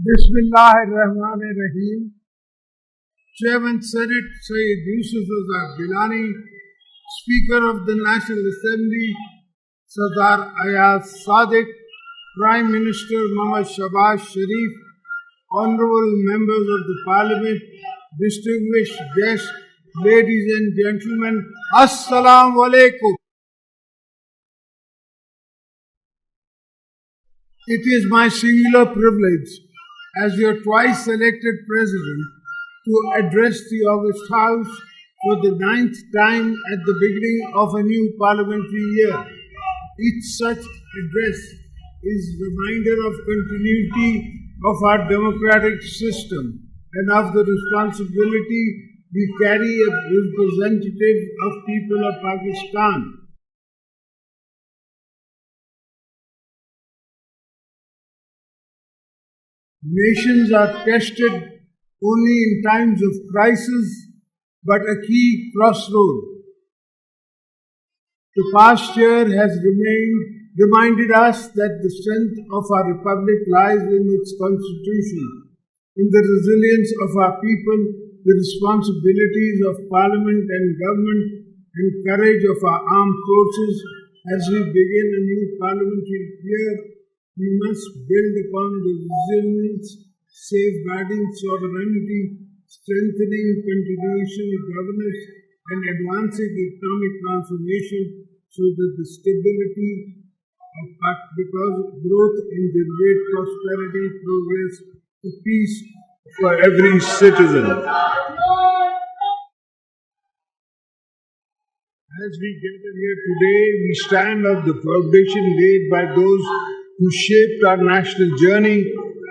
Bismillahirrahmanirrahim. Chairman Senate Sayyid Yusuf Azhar Gilani, Speaker of the National Assembly Sadar Asif Sadiq, Prime Minister Muhammad Shahbaz Sharif, Honorable Members of the Parliament, distinguished guests, ladies and gentlemen, Assalamu Alaikum. It is my singular privilege as your twice elected President to address the August House for the 9th time at the beginning of a new parliamentary year. Each such address is a reminder of continuity of our democratic system and of the responsibility we carry as representatives of people of Pakistan. Nations are tested only in times of crisis, but a key crossroad. The past year has reminded us that the strength of our republic lies in its constitution, in the resilience of our people, the responsibilities of parliament and government, and courage of our armed forces. As we begin a new parliamentary year, we must build upon the resilience, safeguarding sovereignty, strengthening constitutional governance, and advancing economic transformation so that the stability of because growth and generate prosperity, progress, and peace for every citizen. As we gather here today, we stand on the foundation laid by those who shaped our national journey.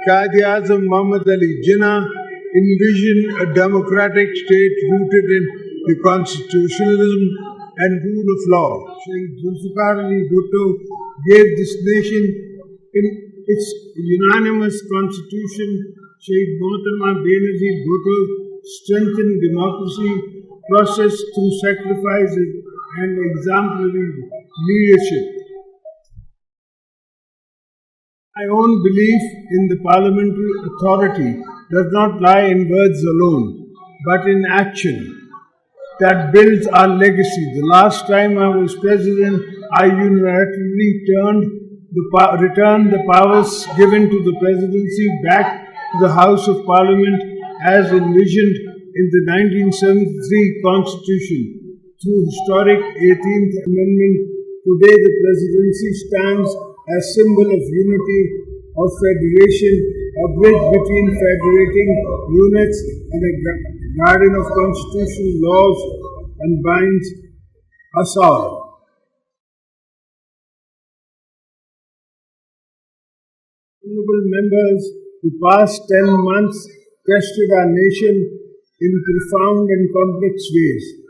Quaid-e-Azam Muhammad Ali Jinnah envisioned a democratic state rooted in the constitutionalism and rule of law. Shaykh Zulfikar Ali Bhutto gave this nation in its unanimous constitution. Shaykh Mohammad Benazir Bhutto strengthened democracy process through sacrifices and exemplary leadership. My own belief in the parliamentary authority does not lie in words alone, but in action that builds our legacy. The last time I was president, I unilaterally returned the powers given to the presidency back to the House of Parliament as envisioned in the 1973 Constitution. Through historic 18th Amendment, today the presidency stands as symbol of unity, of federation, a bridge between federating units and a guardian of constitutional laws, and binds us all. Honorable members, the past 10 months tested our nation in profound and complex ways.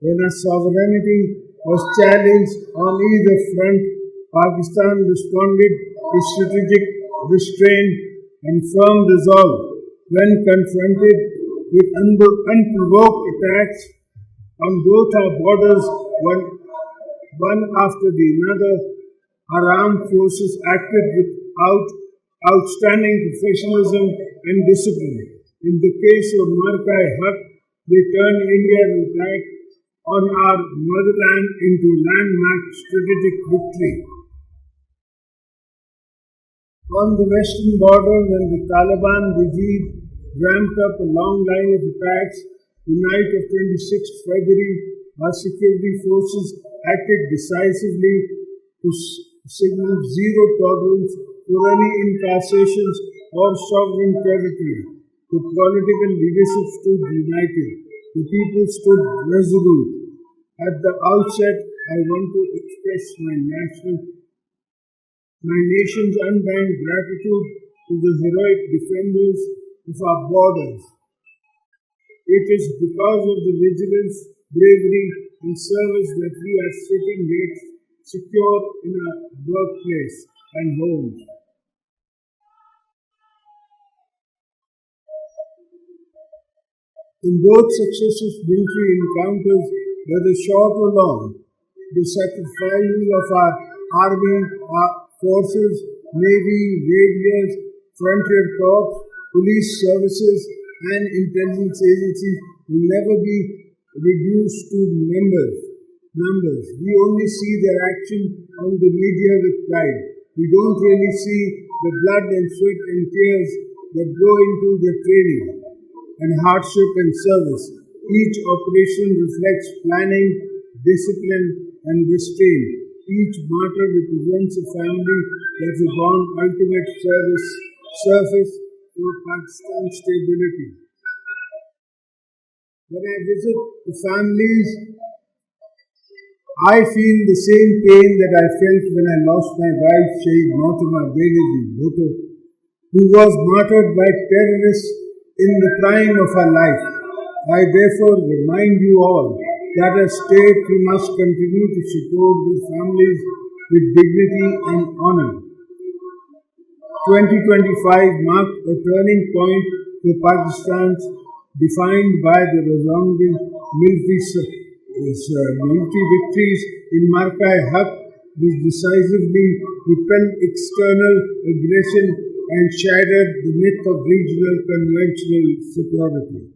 When our sovereignty was challenged on either front, Pakistan responded with strategic restraint and firm resolve. When confronted with unprovoked attacks on both our borders, one after the other, our armed forces acted with outstanding professionalism and discipline. In the case of Marka-e-Haq, they turned India's attack on our motherland into landmark strategic victory. On the western border, when the Taliban regime ramped up a long line of attacks, the night of 26th February, our security forces acted decisively to signal zero tolerance for any incursions or sovereign territory. The political leadership stood united. The people stood resolute. At the outset, I want to express my nation's undying gratitude to the heroic defenders of our borders. It is because of the vigilance, bravery, and service that we are sitting here secure in our workplace and homes. In both successive military encounters, whether short or long, the sacrifices of our army, our forces, navy, railways, frontier corps, police services and intelligence agencies will never be reduced to numbers. We only see their action on the media with pride. We don't really see the blood and sweat and tears that go into their training and hardship and service. Each operation reflects planning, discipline and restraint. Each martyr represents a family that has gone ultimate service for Pakistan's stability. When I visit the families, I feel the same pain that I felt when I lost my wife, Shaheed Mohtamma Banerjee, who was martyred by terrorists in the prime of her life. I therefore remind you all that as state we must continue to support these families with dignity and honor. 2025 marked a turning point for Pakistan, defined by the resounding military victories in Marka-e-Haq, which decisively repelled external aggression and shattered the myth of regional conventional superiority.